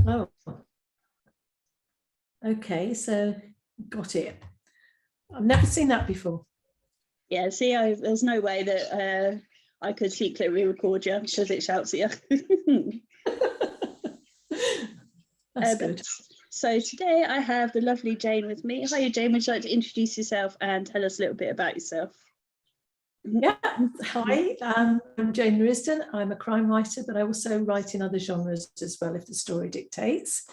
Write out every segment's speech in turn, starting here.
Oh, okay, so got it. I've never seen that before. Yeah, see, there's no way that I could secretly record you because it shouts at you. That's good. So today I have the lovely Jane with me. Hi, Jane. Would you like to introduce yourself and tell us a little bit about yourself? Yeah, hi, I'm Jane Risdon. I'm a crime writer, but I also write in other genres as well if the story dictates.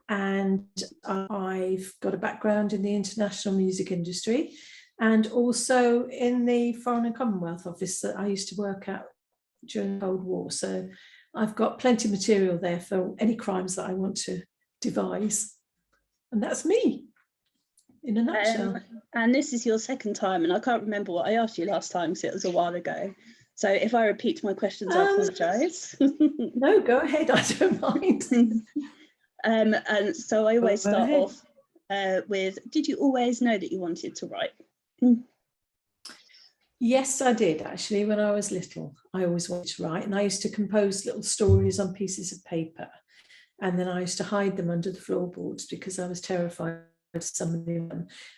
And I've got a background in the international music industry and also in the Foreign and Commonwealth Office that I used to work at during the Cold War. So I've got plenty of material there for any crimes that I want to devise. And that's me in a nutshell. And this is your second time, and I can't remember what I asked you last time because it was a while ago. So if I repeat my questions, I apologise. No, go ahead. I don't mind. And so I always start off with, did you always know that you wanted to write? Yes, I did actually. When I was little, I always wanted to write, and I used to compose little stories on pieces of paper, and then I used to hide them under the floorboards because I was terrified of somebody.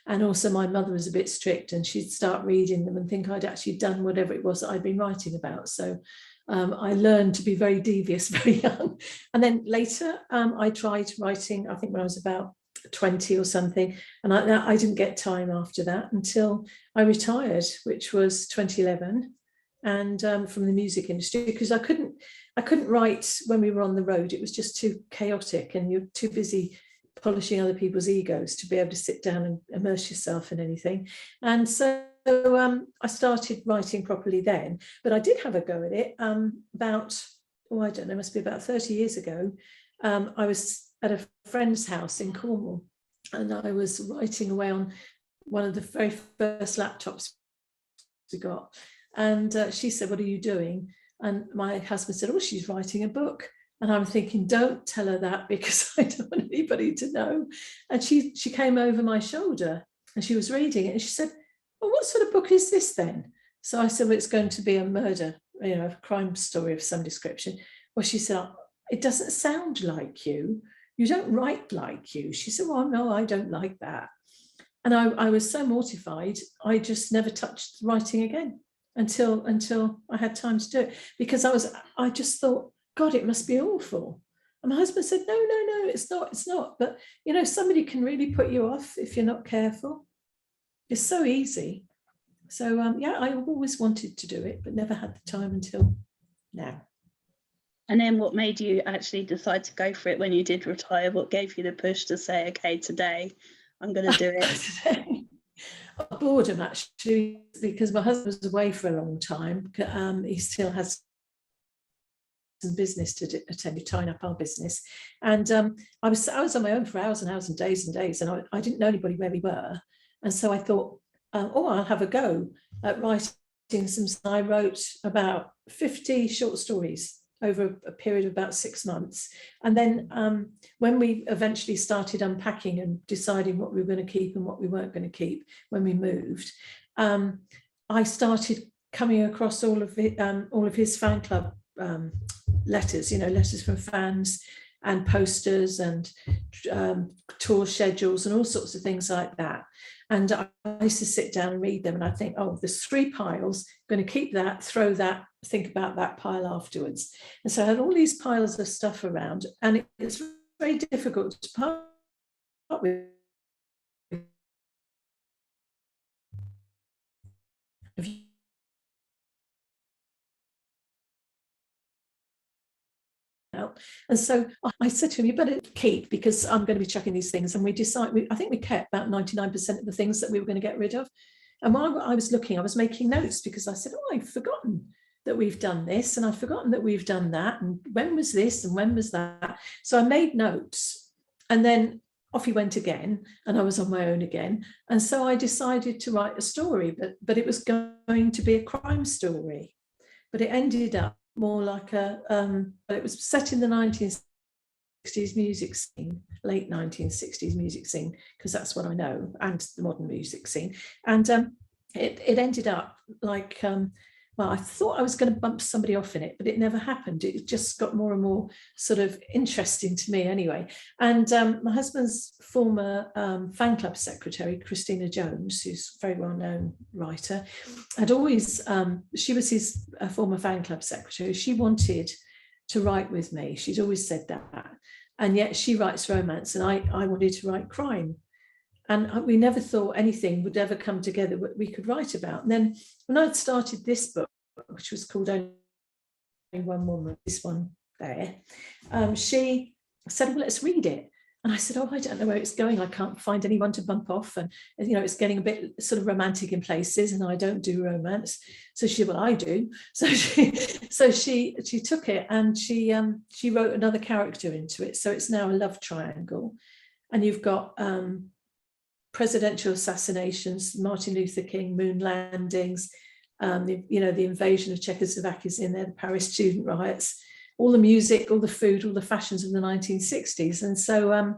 And also my mother was a bit strict, and she'd start reading them and think I'd actually done whatever it was that I'd been writing about. So I learned to be very devious very young. And then later I tried writing, I think when I was about 20 or something, and I didn't get time after that until I retired, which was 2011, and from the music industry, because I couldn't write when we were on the road. It was just too chaotic, and you're too busy polishing other people's egos to be able to sit down and immerse yourself in anything. And so I started writing properly then, but I did have a go at it about, I don't know, must be about 30 years ago. I was at a friend's house in Cornwall, and I was writing away on one of the very first laptops we got. And she said, "What are you doing?" And my husband said, "Oh, she's writing a book." And I'm thinking, don't tell her that because I don't want anybody to know. And she came over my shoulder and she was reading it, and she said, "Well, what sort of book is this then?" So I said, "Well, it's going to be a murder, a crime story of some description." Well, she said, "Oh, it doesn't sound like you. You don't write like you." She said, "Well, no, I don't like that." And I was so mortified, I just never touched writing again until I had time to do it, because I just thought, God, it must be awful. And my husband said, no, it's not. But, somebody can really put you off if you're not careful. It's so easy. So, yeah, I always wanted to do it, but never had the time until now. And then what made you actually decide to go for it when you did retire? What gave you the push to say, okay, today I'm going to do it? Boredom, actually, because my husband was away for a long time. He still has some business to attend to, tying up our business. And I was on my own for hours and hours and days, and I didn't know anybody where we were. And so I thought, I'll have a go at writing some. I wrote about 50 short stories over a period of about 6 months. And then when we eventually started unpacking and deciding what we were going to keep and what we weren't going to keep when we moved, I started coming across all of his fan club letters, letters from fans and posters and tour schedules and all sorts of things like that. And I used to sit down and read them, and I think, oh, there's 3 piles, I'm going to keep that, throw that, think about that pile afterwards. And so I had all these piles of stuff around, and it's very difficult to part with. And so I said to him, "You better keep, because I'm going to be chucking these things." And I think we kept about 99% of the things that we were going to get rid of. And while I was looking, I was making notes, because I said, "Oh, I've forgotten that we've done this, and I've forgotten that we've done that, and when was this and when was that." So I made notes, and then off he went again, and I was on my own again. And so I decided to write a story, but it was going to be a crime story. But it ended up more like it was set in the 1960s music scene, late 1960s music scene, because that's what I know, and the modern music scene. And it ended up like well, I thought I was going to bump somebody off in it, but it never happened. It just got more and more sort of interesting to me anyway. And my husband's former fan club secretary, Christina Jones, who's a very well-known writer, had always, she was his former fan club secretary. She wanted to write with me. She'd always said that. And yet she writes romance and I wanted to write crime. And we never thought anything would ever come together what we could write about. And then when I'd started this book, which was called Only One Woman, this one there, she said, well, let's read it. And I said, oh, I don't know where it's going. I can't find anyone to bump off. And, you know, it's getting a bit sort of romantic in places and I don't do romance. So she said, well, I do. So she took it and she wrote another character into it. So it's now a love triangle. And you've got presidential assassinations, Martin Luther King, moon landings, the invasion of Czechoslovakia is in there, the Paris student riots, all the music, all the food, all the fashions of the 1960s. And so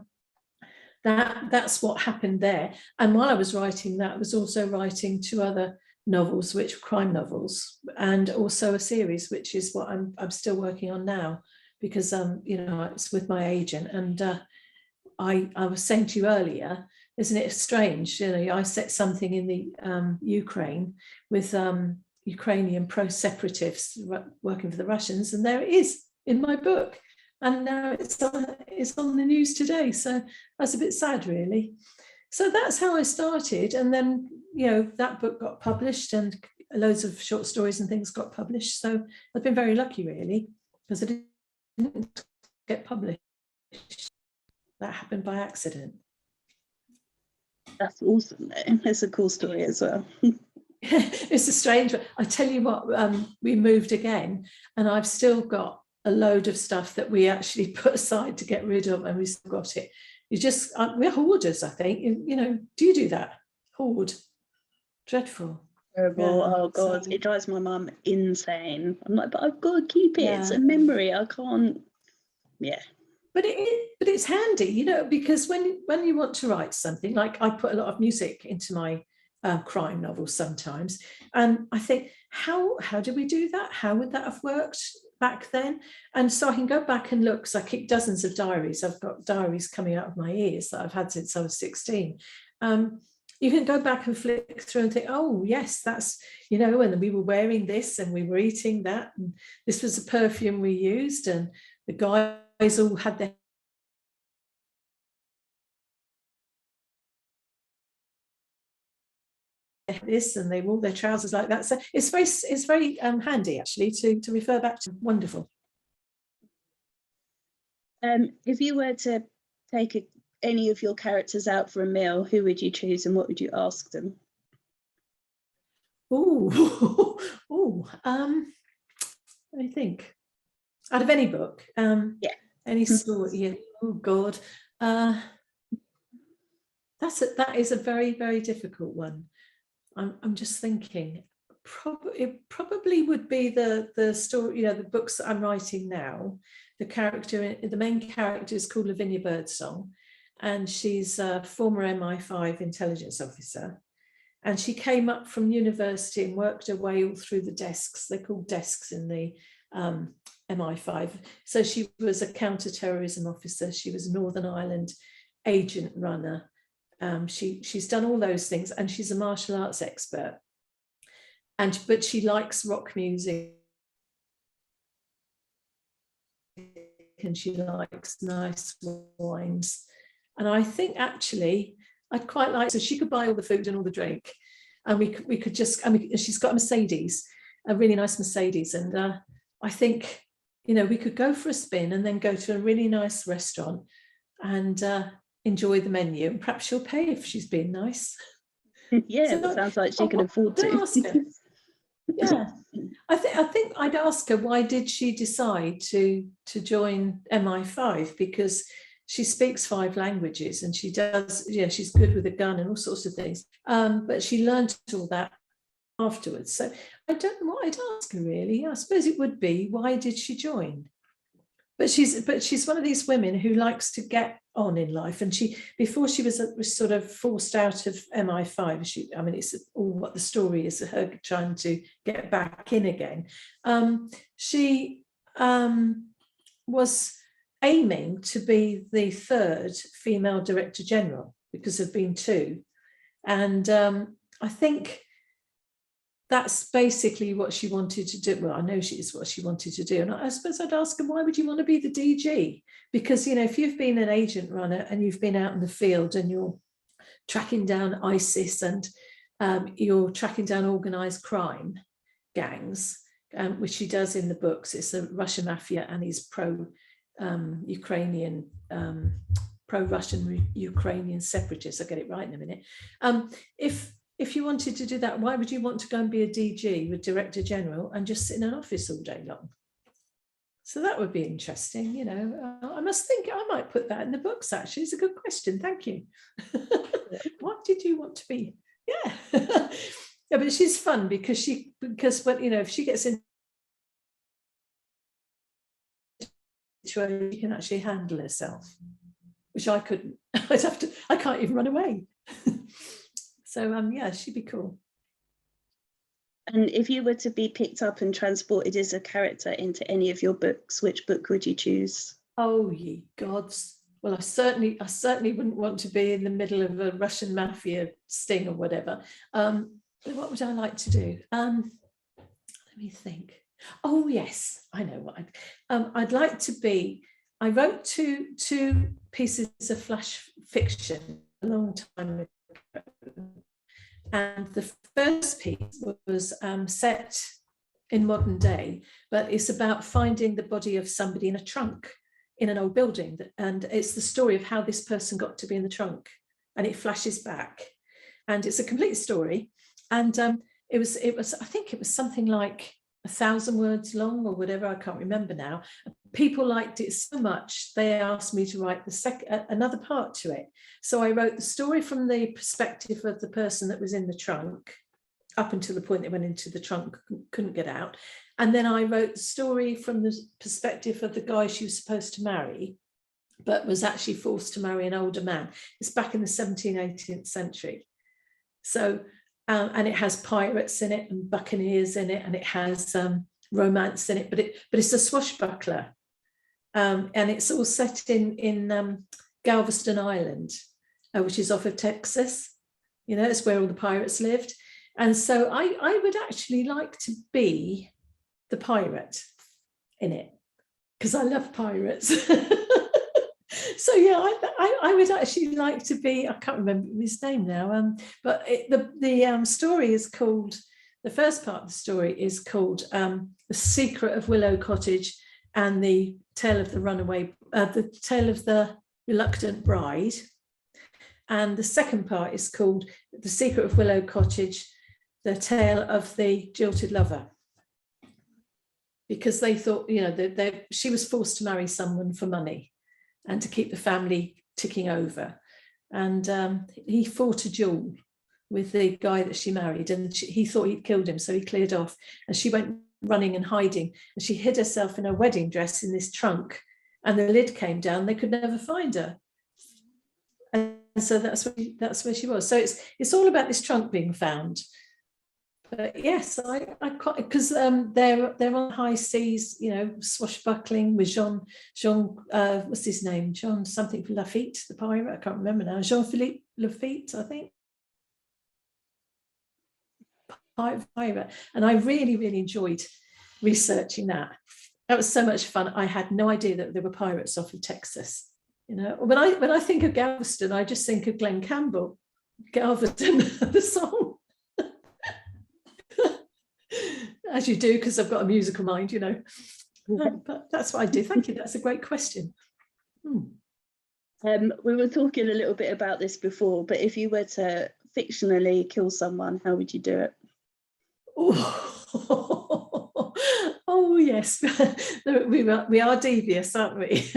that's what happened there. And while I was writing that, I was also writing 2 other novels, which were crime novels, and also a series, which is what I'm still working on now, because it's with my agent. And I was saying to you earlier, isn't it strange? I set something in the Ukraine with Ukrainian pro-separatists working for the Russians, and there it is in my book. And now it's on the news today. So that's a bit sad, really. So that's how I started. And then, that book got published and loads of short stories and things got published. So I've been very lucky, really, because I didn't get published. That happened by accident. That's awesome, though. It's a cool story as well. It's a strange one. I tell you what, we moved again and I've still got a load of stuff that we actually put aside to get rid of, and we still got it. We're hoarders, I think. Do you do that? Hoard? Dreadful. Terrible. Yeah, oh God, it drives my mum insane. I'm like, but I've got to keep it. Yeah. It's a memory. I can't. Yeah. But it's handy, because when you want to write something, like I put a lot of music into my crime novels sometimes, and I think, how did we do that? How would that have worked back then? And so I can go back and look, because I keep dozens of diaries. I've got diaries coming out of my ears that I've had since I was 16. You can go back and flick through and think, oh, yes, that's, and we were wearing this and we were eating that, and this was the perfume we used, and the guys all had their this and they wore their trousers like that. So it's very handy, actually, to refer back to. Wonderful. If you were to take any of your characters out for a meal, who would you choose and what would you ask them? Let me think. Out of any book, any story. Yeah. Oh God, that is a very, very difficult one. I'm just thinking. It probably would be the story. The books that I'm writing now. The main character is called Lavinia Birdsong, and she's a former MI5 intelligence officer. And she came up from university and worked her way all through the desks. They're called desks in the MI5. So she was a counter-terrorism officer. She was a Northern Ireland agent runner. She's done all those things, and she's a martial arts expert. But she likes rock music, and she likes nice wines. And I think actually I'd quite like, so she could buy all the food and all the drink, and we could just, she's got a Mercedes, a really nice Mercedes, and I think, we could go for a spin and then go to a really nice restaurant and enjoy the menu, and perhaps she'll pay if she's being nice. Yeah, so it sounds like she can afford to. Yeah, I think I'd ask her, why did she decide to join MI5? Because she speaks 5 languages and she does, she's good with a gun and all sorts of things. But she learned all that afterwards. So I don't know what I'd ask her, really. I suppose it would be, why did she join? But she's one of these women who likes to get on in life, and before she was sort of forced out of MI5. It's all what the story is, her trying to get back in again. She was aiming to be the third female director general, because there've been two, and I think that's basically what she wanted to do. Well, I know she is what she wanted to do. And I suppose I'd ask her, why would you want to be the DG? Because, if you've been an agent runner and you've been out in the field and you're tracking down ISIS and you're tracking down organised crime gangs, which she does in the books. It's the Russian mafia, and he's pro-Ukrainian, pro-Russian Ukrainian separatists. I'll get it right in a minute. If you wanted to do that, why would you want to go and be a DG with Director General and just sit in an office all day long? So that would be interesting, I must think I might put that in the books, actually. It's a good question. Thank you. What did you want to be? Yeah. Yeah, but she's fun because when, if she gets in, she can actually handle herself, which I couldn't. I can't even run away. So yeah, she'd be cool. And if you were to be picked up and transported as a character into any of your books, which book would you choose? Oh ye gods. Well, I certainly wouldn't want to be in the middle of a Russian mafia sting or whatever. What would I like to do? Let me think. Oh yes, I know what I'd like to be. I wrote two pieces of flash fiction a long time ago. And the first piece was set in modern day, but it's about finding the body of somebody in a trunk in an old building. And it's the story of how this person got to be in the trunk, and it flashes back. And it's a complete story. And it was, I think it was something like 1,000 words long or whatever, I can't remember now. People liked it so much, they asked me to write another part to it. So I wrote the story from the perspective of the person that was in the trunk, up until the point they went into the trunk, couldn't get out. And then I wrote the story from the perspective of the guy she was supposed to marry, but was actually forced to marry an older man. It's back in the 17th, 18th century. So, and it has pirates in it and buccaneers in it, and it has romance in it, but it's a swashbuckler. And it's all set in Galveston Island, which is off of Texas. It's where all the pirates lived. And so I would actually like to be the pirate in it, because I love pirates. So yeah, I would actually like to be, I can't remember his name now, but the story is called, the first part of the story is called The Secret of Willow Cottage and the Tale of the Runaway, the Tale of the Reluctant Bride. And the second part is called The Secret of Willow Cottage, the Tale of the Jilted Lover. Because they thought, she was forced to marry someone for money and to keep the family ticking over. And he fought a duel with the guy that she married, and he thought he'd killed him, so he cleared off. And she went running and hiding, and she hid herself in her wedding dress in this trunk, and the lid came down, they could never find her. And so that's where she was. So it's all about this trunk being found. But yes, I quite, because they're on high seas, swashbuckling with Jean, what's his name? Jean something Lafitte, the pirate. I can't remember now. Jean-Philippe Lafitte, I think. Pirate. And I really, really enjoyed researching that. That was so much fun. I had no idea that there were pirates off of Texas. When I think of Galveston, I just think of Glenn Campbell, Galveston, the song. As you do, because I've got a musical mind, but that's what I do. Thank you. That's a great question. We were talking a little bit about this before, but if you were to fictionally kill someone, how would you do it? Oh yes, we are devious, aren't we?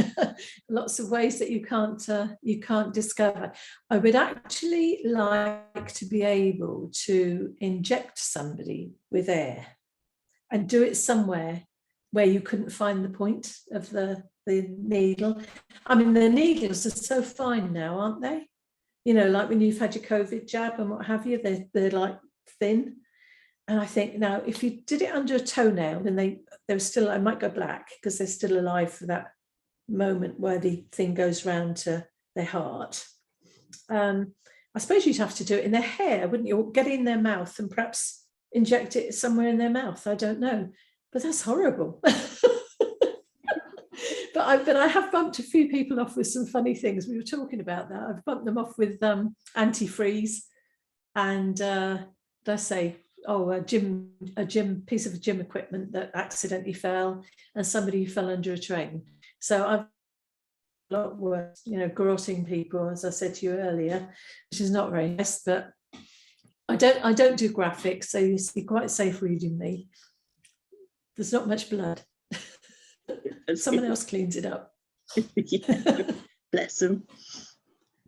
Lots of ways that you can't discover. I would actually like to be able to inject somebody with air and do it somewhere where you couldn't find the point of the needle. I mean, the needles are so fine now, aren't they? You know, like when you've had your COVID jab and what have you, they're like thin. And I think now, if you did it under a toenail, then they're still, I might go black because they're still alive for that moment where the thing goes round to their heart. I suppose you'd have to do it in their hair, wouldn't you? Or get it in their mouth and perhaps inject it somewhere in their mouth. I don't know, but that's horrible. But I have bumped a few people off with some funny things. We were talking about that. I've bumped them off with antifreeze and let's say, a gym piece of gym equipment that accidentally fell, and somebody who fell under a train. So I've a lot worse, you know, garroting people, as I said to you earlier, which is not very nice. But I don't do graphics, so you're quite safe reading me. There's not much blood. Someone else cleans it up. Yeah. Bless them.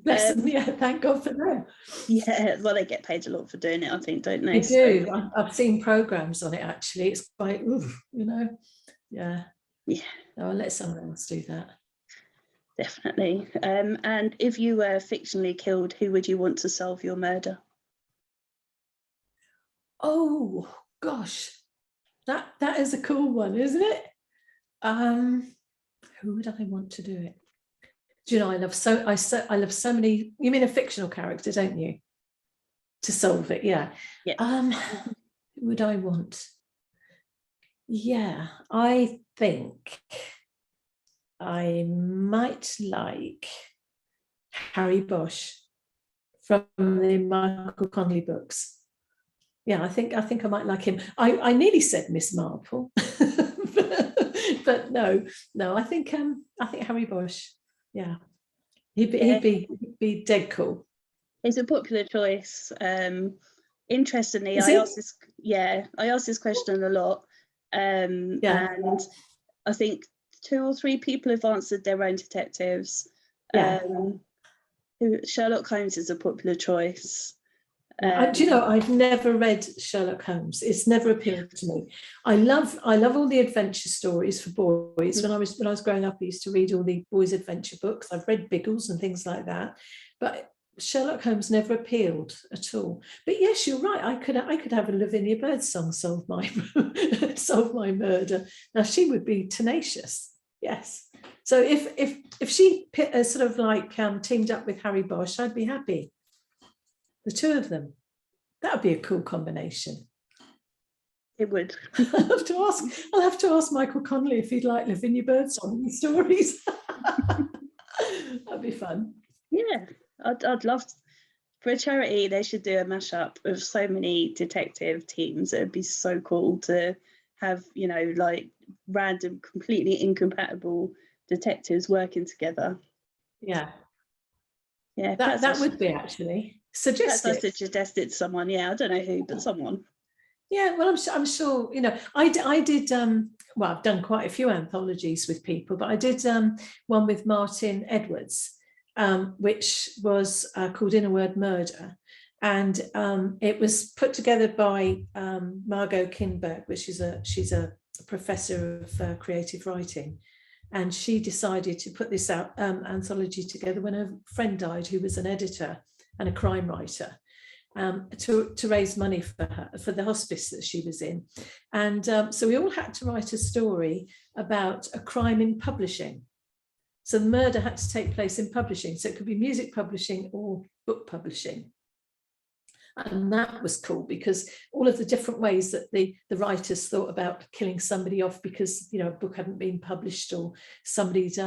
Bless them, yeah, thank God for them. Yeah, well, they get paid a lot for doing it, I think, don't they? They do. So, I've seen programs on it, actually. It's quite, oof, you know, yeah. Yeah. No, I'll let someone else do that. Definitely. And if you were fictionally killed, who would you want to solve your murder? Oh, gosh. That is a cool one, isn't it? Who would I want to do it? Do you know, I love so many. You mean a fictional character, don't you? To solve it, yeah. Yeah. Who would I want? Yeah, I think I might like Harry Bosch from the Michael Connelly books. Yeah, I think I might like him. I nearly said Miss Marple, but no. I think Harry Bosch. Yeah, he'd be dead cool. It's a popular choice. Interestingly, Is I it? asked this question a lot, and I think 2 or 3 people have answered their own detectives. Yeah. Sherlock Holmes is a popular choice. Do you know, I've never read Sherlock Holmes. It's never appealed to me. I love all the adventure stories for boys. When I was growing up, I used to read all the boys' adventure books. I've read Biggles and things like that, but Sherlock Holmes never appealed at all. But yes, you're right. I could have a Lavinia Birdsong solve my murder. Now she would be tenacious. Yes. So if she sort of like teamed up with Harry Bosch, I'd be happy. The two of them. That would be a cool combination. It would. I'll have to ask Michael Connelly if he'd like Lavinia Birdsong stories. That'd be fun. Yeah, I'd love to. For a charity, they should do a mashup of so many detective teams. It would be so cool to have, you know, like random, completely incompatible detectives working together. Yeah. Yeah, that would be actually. Suggest it. Suggest it to someone. Yeah, I don't know who, but someone. Yeah, well, I'm sure, you know, I did, well, I've done quite a few anthologies with people, but I did one with Martin Edwards, which was called In a Word Murder. And it was put together by Margot Kinberg, which she's a professor of creative writing. And she decided to put this anthology together when her friend died, who was an editor and a crime writer, to raise money for her, for the hospice that she was in. And so we all had to write a story about a crime in publishing. So the murder had to take place in publishing. So it could be music publishing or book publishing. And that was cool because all of the different ways that the writers thought about killing somebody off because, you know, a book hadn't been published or somebody'd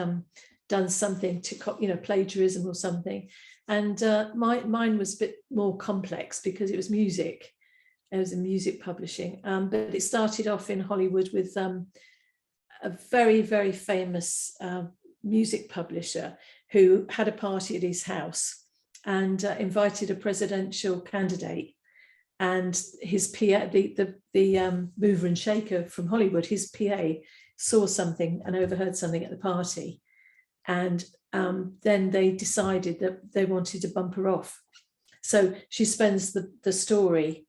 done something to, you know, plagiarism or something. And mine was a bit more complex because it was music. It was in music publishing. But it started off in Hollywood with a very, very famous music publisher who had a party at his house and invited a presidential candidate. And his PA, the mover and shaker from Hollywood, his PA saw something and overheard something at the party. And then they decided that they wanted to bump her off. So she spends the story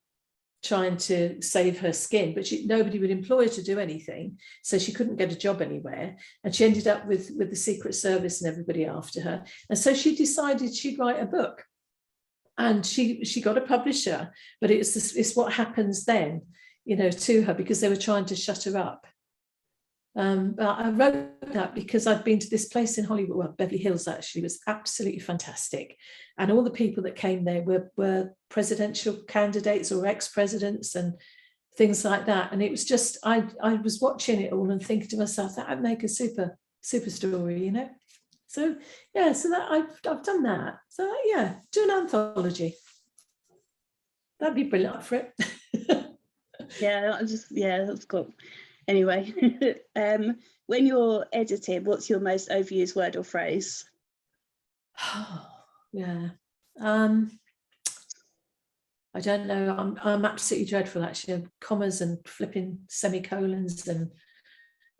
trying to save her skin, but nobody would employ her to do anything, so she couldn't get a job anywhere, and she ended up with the Secret Service and everybody after her, and so she decided she'd write a book, and she got a publisher, but it's what happens then, to her, because they were trying to shut her up. But I wrote that because I'd been to this place in Hollywood, well, Beverly Hills actually, was absolutely fantastic. And all the people that came there were presidential candidates or ex-presidents and things like that. And it was just, I was watching it all and thinking to myself, that would make a super story, So yeah, so that I've done that. So yeah, do an anthology. That'd be brilliant for it. Yeah, that's got. Anyway, when you're editing, what's your most overused word or phrase? Yeah. I don't know. I'm absolutely dreadful, actually. Commas and flipping semicolons and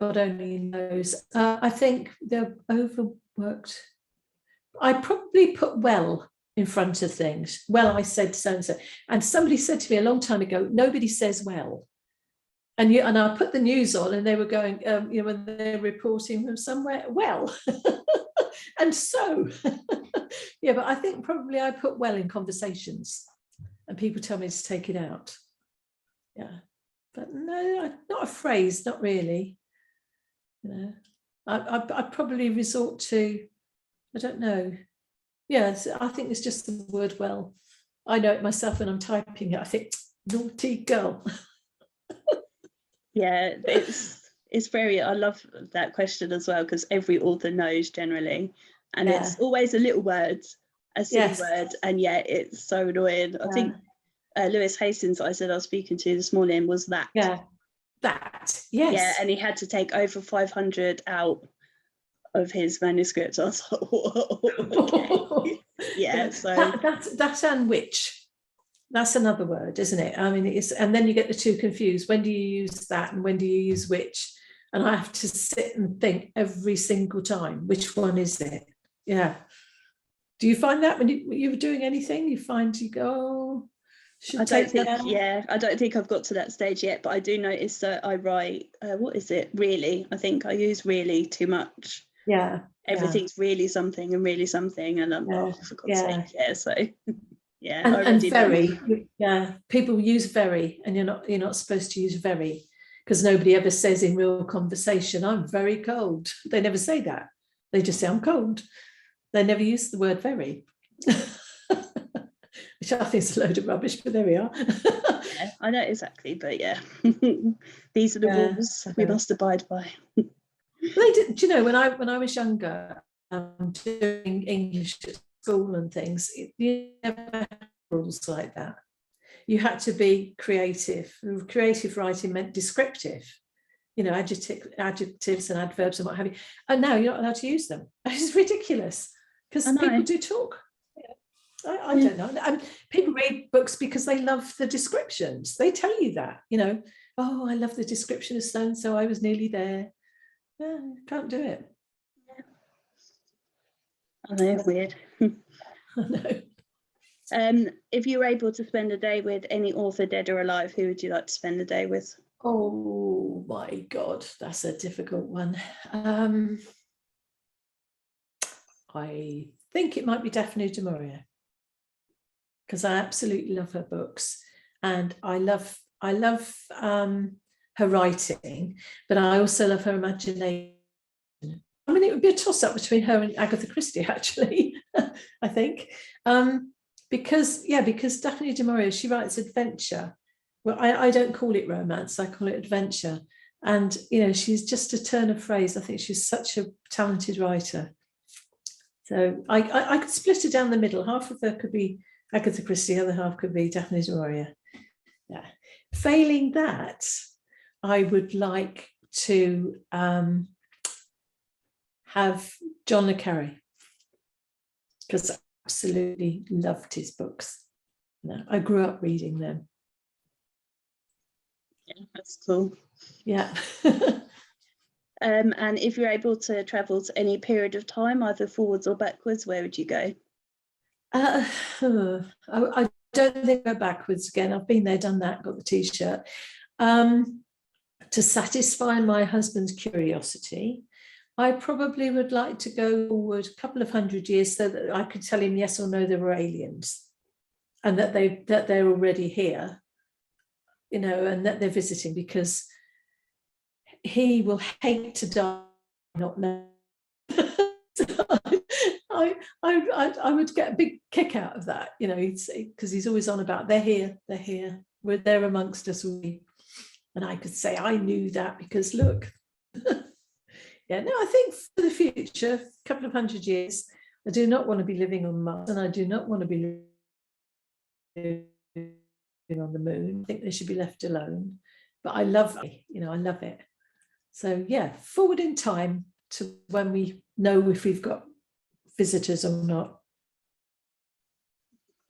God only knows. I think they're overworked. I probably put well in front of things. Well, I said so and so. And somebody said to me a long time ago, nobody says well. And I put the news on, and they were going, when they're reporting from somewhere, well, and so, yeah. But I think probably I put well in conversations, and people tell me to take it out. Yeah, but no, not a phrase, not really. I probably resort to, I don't know. Yes, I think it's just the word well. I know it myself when I'm typing it. I think naughty girl. Yeah, it's very, I love that question as well, because every author knows generally, and it's always a little word, a silly word, and yet it's so annoying. I think Lewis Hastings, I said I was speaking to this morning, was that. Yeah, that, yes. Yeah, and he had to take over 500 out of his manuscript. I was like, whoa, okay. Yeah, so that and which. That's another word, isn't it? I mean, and then you get the two confused. When do you use that and when do you use which? And I have to sit and think every single time, which one is it? Yeah. Do you find that when you were doing anything, you go, I don't think I've got to that stage yet, but I do notice that I write, what is it? Really? I think I use really too much. Yeah. Everything's really something and really something. And I'm, for God's sake, so... Yeah, and very, people use very, and you're not supposed to use very, because nobody ever says in real conversation, I'm very cold. They never say that. They just say I'm cold. They never use the word very, which I think is a load of rubbish, but there we are. Yeah, I know exactly, but yeah, these are the rules we must abide by. They did, when I was younger, doing English at school and things, you never had rules like that. You had to be creative. Creative writing meant descriptive, adjectives and adverbs and what have you. And now you're not allowed to use them. It's ridiculous, because people do talk. I don't know. People read books because they love the descriptions. They tell you that, oh, I love the description of so-and-so, I was nearly there. Yeah, can't do it. I know, weird. I know. If you were able to spend a day with any author, dead or alive, who would you like to spend the day with? Oh my God, that's a difficult one. I think it might be Daphne du Maurier, because I absolutely love her books, and I love her writing, but I also love her imagination. I mean, it would be a toss-up between her and Agatha Christie, actually, I think. Because Daphne du Maurier, she writes adventure. Well, I don't call it romance, I call it adventure. And, she's just a turn of phrase. I think she's such a talented writer. So I could split her down the middle. Half of her could be Agatha Christie, the other half could be Daphne du Maurier. Yeah. Failing that, I would like to have John le Carré, because I absolutely loved his books. I grew up reading them. Yeah, that's cool. Yeah. And if you're able to travel to any period of time, either forwards or backwards, where would you go? I don't think I go backwards again. I've been there, done that, got the T-shirt. To satisfy my husband's curiosity, I probably would like to go forward a couple of 100 years so that I could tell him yes or no there were aliens, and that they're already here, you know, and that they're visiting, because he will hate to die not know. I would get a big kick out of that, you know, because he's always on about they're here, we're there amongst us, and I could say I knew that because look. Yeah, no, I think for the future, a couple of 100 years, I do not want to be living on Mars, and I do not want to be living on the moon. I think they should be left alone. But I love it, you know, I love it. So yeah, forward in time to when we know if we've got visitors or not.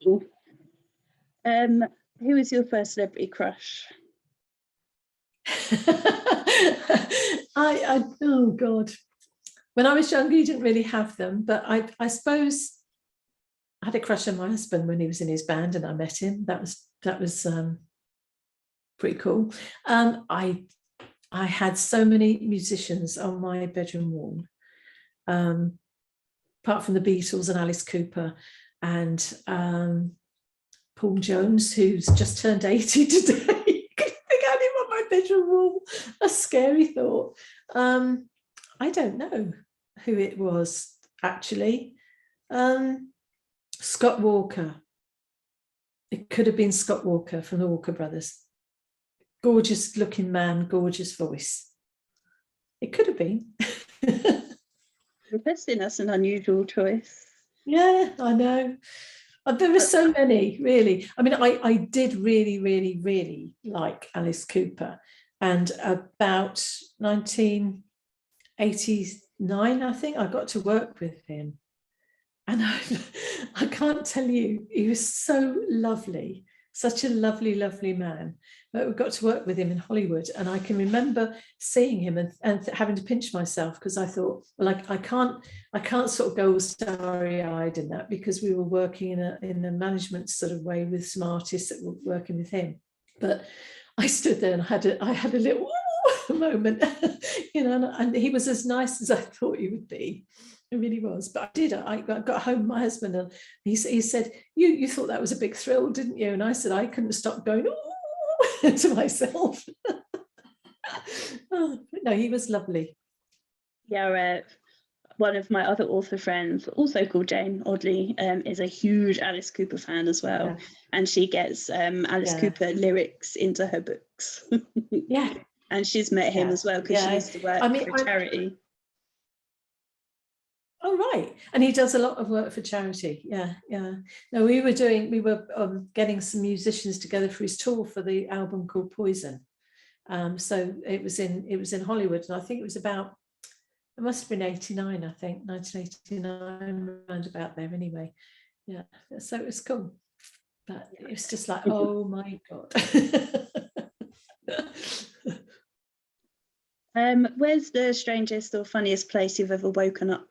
Who was your first celebrity crush? Oh God, when I was younger you didn't really have them, but I suppose I had a crush on my husband when he was in his band and I met him. That was pretty cool. I had so many musicians on my bedroom wall, apart from the Beatles and Alice Cooper and Paul Jones, who's just turned 80 today. Bedroom wall, a scary thought. I don't know who it was actually. Scott Walker. It could have been Scott Walker from the Walker Brothers. Gorgeous looking man, gorgeous voice. It could have been. Interesting, that's an unusual choice. Yeah, I know. There were so many, really. I mean, I did really, really, really like Alice Cooper. And about 1989, I think, I got to work with him. And I can't tell you, he was so lovely, such a lovely, lovely man. But we got to work with him in Hollywood. And I can remember seeing him and having to pinch myself because I thought, well, I can't sort of go starry-eyed in that, because we were working in a management sort of way with some artists that were working with him. But I stood there and I had a little moment, you know, and he was as nice as I thought he would be. It really was. But I got home, my husband, and he said, you thought that was a big thrill, didn't you? And I said, I couldn't stop going, to myself. Oh, no, he was lovely. Yeah, one of my other author friends, also called Jane, oddly, is a huge Alice Cooper fan as well. Yeah. And she gets Alice Cooper lyrics into her books. Yeah. And she's met him as well because she used to work for charity. Oh, right. And he does a lot of work for charity. Yeah. No, we were getting some musicians together for his tour for the album called Poison. So it was in Hollywood, and I think it was about, it must have been 89, I think, 1989, around about there anyway. Yeah. So it was cool. But it was just like, oh my God. Where's the strangest or funniest place you've ever woken up?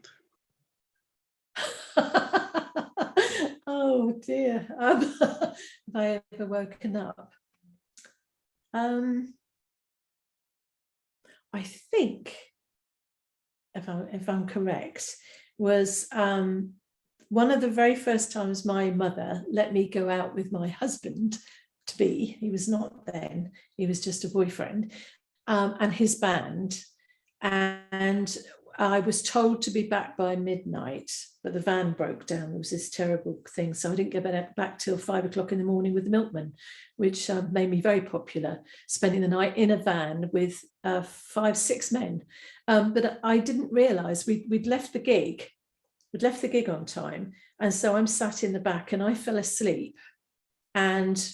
Oh dear. Have I ever woken up? I think, if I'm correct, was one of the very first times my mother let me go out with my husband to be. He was not then, he was just a boyfriend, and his band. And I was told to be back by midnight, but the van broke down. There was this terrible thing. So I didn't get back till 5 o'clock in the morning with the milkman, which made me very popular, spending the night in a van with 5-6 men. But I didn't realize we'd left the gig. We'd left the gig on time. And so I'm sat in the back and I fell asleep. And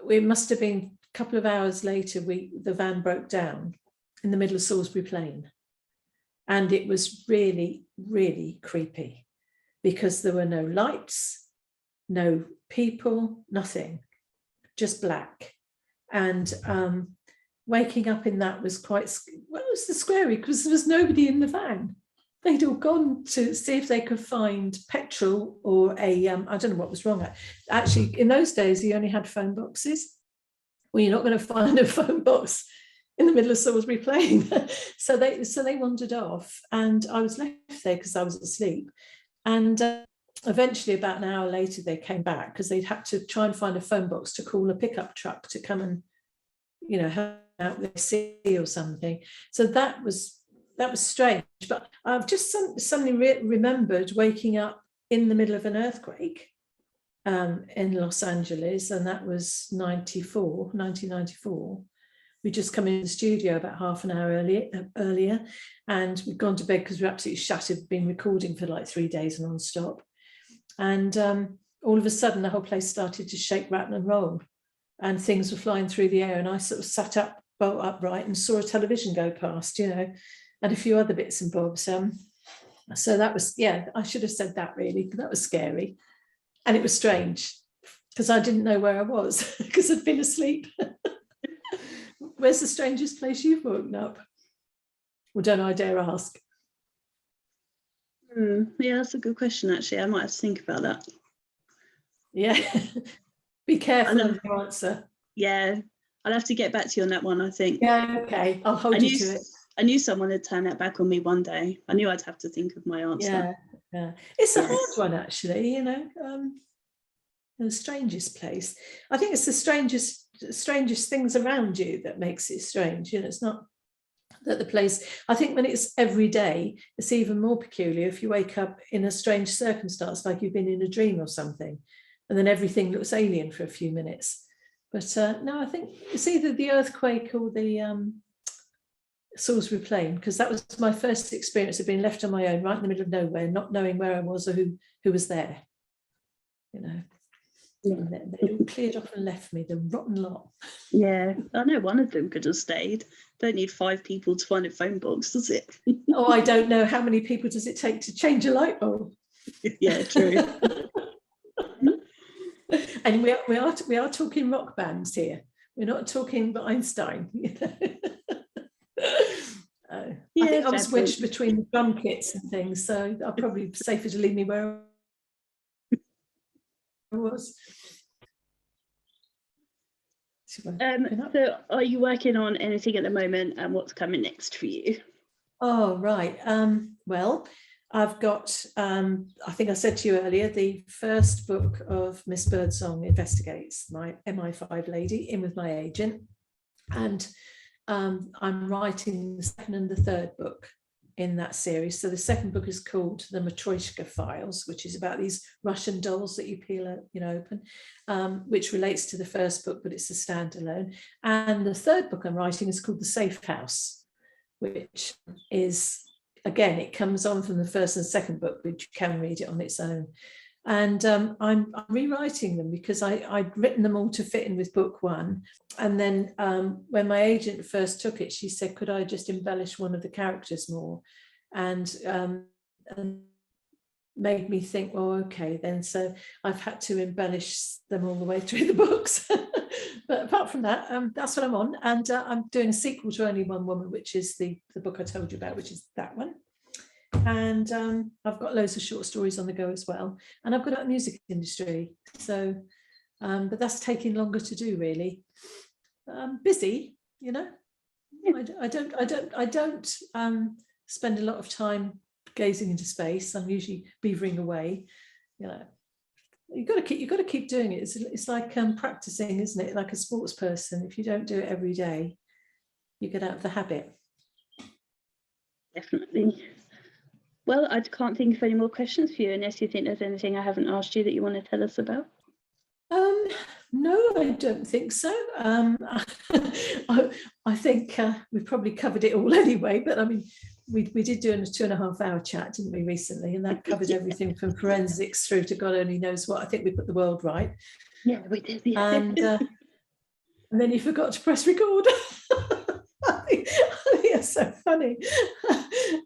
it must have been a couple of hours later, the van broke down in the middle of Salisbury Plain. And it was really, really creepy because there were no lights, no people, nothing, just black. And waking up in that was quite, well, it was scary because there was nobody in the van. they'd all gone to see if they could find petrol or a, I don't know what was wrong. Actually, in those days, you only had phone boxes. Well, you're not going to find a phone box in the middle of Salisbury Plain. so they wandered off, and I was left there because I was asleep. And eventually, about an hour later, they came back because they'd had to try and find a phone box to call a pickup truck to come and, help out with the sea or something. So that was strange. But I've just suddenly remembered waking up in the middle of an earthquake in Los Angeles, and that was 1994. We'd just come in the studio about half an hour earlier, and we'd gone to bed because we were absolutely shattered, been recording for like 3 days non-stop. And all of a sudden, the whole place started to shake, rattle and roll, and things were flying through the air. And I sort of sat up, bolt upright, and saw a television go past, and a few other bits and bobs. So that was, I should have said that really, because that was scary. And it was strange because I didn't know where I was because I'd been asleep. Where's the strangest place you've woken up? Well, don't I dare ask? Yeah, that's a good question, actually. I might have to think about that. Yeah. Be careful of your answer. Yeah, I'll have to get back to you on that one, I think. Yeah, okay. I'll hold you to it. I knew someone had turned that back on me one day. I knew I'd have to think of my answer. Yeah. It's a hard one, actually, the strangest place. I think it's the strangest things around you that makes it strange. It's not that the place, I think when it's every day, it's even more peculiar if you wake up in a strange circumstance, like you've been in a dream or something, and then everything looks alien for a few minutes. But no, I think it's either the earthquake or the Salisbury Plain, because that was my first experience of being left on my own, right in the middle of nowhere, not knowing where I was or who was there. And they all cleared off and left me, the rotten lot. Yeah, I know one of them could have stayed. Don't need 5 people to find a phone box, does it? Oh, I don't know. How many people does it take to change a light bulb? Yeah, true. And we are talking rock bands here. We're not talking Einstein. I think I was wedged between the drum kits and things, so I'll probably be safer to leave me where I was. So are you working on anything at the moment, and what's coming next for you? Oh, right. Well, I've got, I think I said to you earlier, the first book of Miss Birdsong Investigates, my MI5 lady, in with my agent. And I'm writing the second and the third book in that series. So the second book is called The Matryoshka Files, which is about these Russian dolls that you peel, open, which relates to the first book, but it's a standalone. And the third book I'm writing is called The Safe House, which is, again, it comes on from the first and second book, but you can read it on its own. And I'm rewriting them because I'd written them all to fit in with book one. And then when my agent first took it, she said, could I just embellish one of the characters more? And made me think, well, okay, then. So I've had to embellish them all the way through the books. But apart from that, that's what I'm on. And I'm doing a sequel to Only One Woman, which is the book I told you about, which is that one. And I've got loads of short stories on the go as well. And I've got a music industry. So, but that's taking longer to do, really. Busy, Yeah. I don't spend a lot of time gazing into space. I'm usually beavering away. You've got to keep doing it. It's like practicing, isn't it? Like a sports person. If you don't do it every day, you get out of the habit. Definitely. Well, I can't think of any more questions for you, unless you think there's anything I haven't asked you that you want to tell us about. No, I don't think so. I think we've probably covered it all anyway, but I mean, we did do a 2.5 hour chat, didn't we, recently? And that covered everything from forensics through to God only knows what. I think we put the world right. Yeah, we did. Yeah. And then you forgot to press record. I think it's so funny.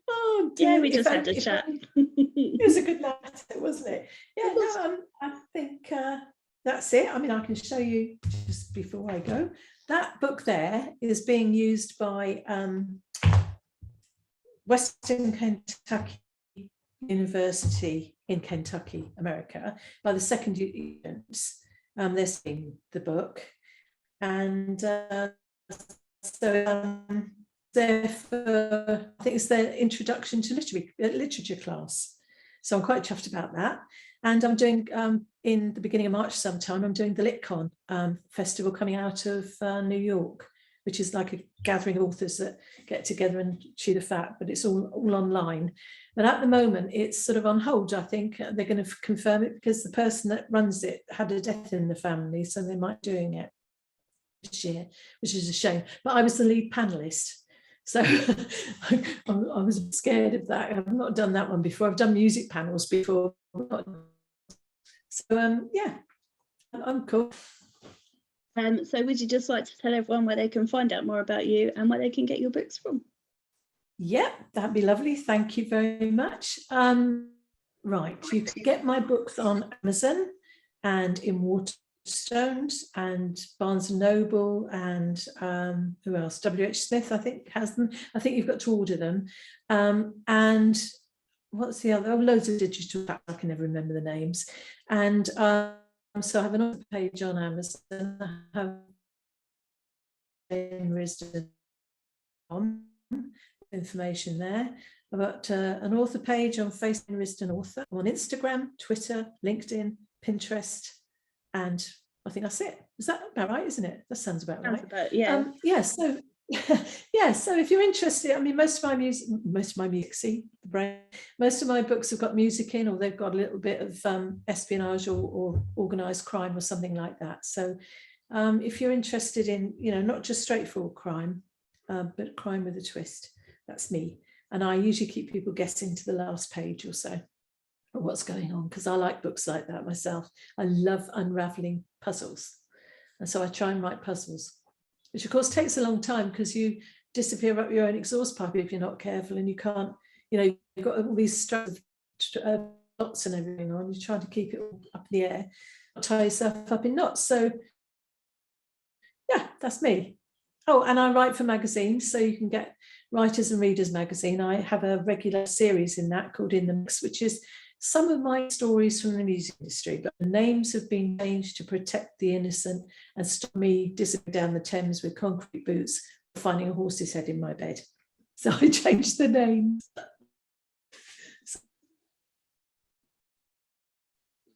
Oh, dear. Yeah, we just had a chat. It was a good night, wasn't it? Yeah, no, I think that's it. I mean, I can show you just before I go. That book there is being used by Western Kentucky university in Kentucky, America. By the second year students, they're seeing the book, and so there for, I think it's their introduction to literature class. So I'm quite chuffed about that. And I'm doing, in the beginning of March sometime, I'm doing the LitCon festival coming out of New York, which is like a gathering of authors that get together and chew the fat, but it's all online. But at the moment, it's sort of on hold. I think they're going to confirm it because the person that runs it had a death in the family, so they might be doing it this year, which is a shame. But I was the lead panelist. So I was scared of that. I've not done that one before. I've done music panels before. So yeah, I'm cool. So would you just like to tell everyone where they can find out more about you and where they can get your books from? Yeah, that'd be lovely. Thank you very much. Right, you can get my books on Amazon and in Waterstones and Barnes and Noble and who else? WH Smith, I think, has them. I think you've got to order them. And what's the other? Oh, loads of digital. I can never remember the names. And so I have an author page on Amazon. I have in Risdon information there. I've got an author page on Facebook, Risdon Author. I'm on Instagram, Twitter, LinkedIn, Pinterest, and I think that's it. Is that about right, isn't it? That sounds about right. Yeah. Yeah, so yeah, so if you're interested, I mean, most of my music, see the brain, most of my books have got music in, or they've got a little bit of espionage or organized crime or something like that. So if you're interested in, you know, not just straightforward crime, but crime with a twist, that's me. And I usually keep people guessing to the last page or so of what's going on, because I like books like that myself. I love unraveling puzzles. And so I try and write puzzles, which of course takes a long time because you disappear up your own exhaust pipe if you're not careful, and you can't, you know, you've got all these strands of knots and everything on, you're trying to keep it all up in the air, tie yourself up in knots. So yeah, that's me. Oh, and I write for magazines, so you can get Writers and Readers magazine. I have a regular series in that called In the Mix, which is some of my stories from the music industry, but the names have been changed to protect the innocent and stop me disappearing down the Thames with concrete boots, finding a horse's head in my bed. So I changed the names.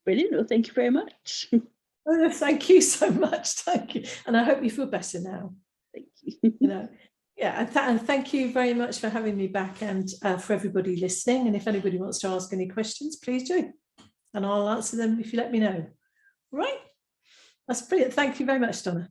Brilliant. Well, thank you very much. Oh, thank you so much. Thank you. And I hope you feel better now. Thank you. You know, yeah, and thank you very much for having me back, and for everybody listening. And if anybody wants to ask any questions, please do. And I'll answer them if you let me know. Right? That's brilliant. Thank you very much, Donna.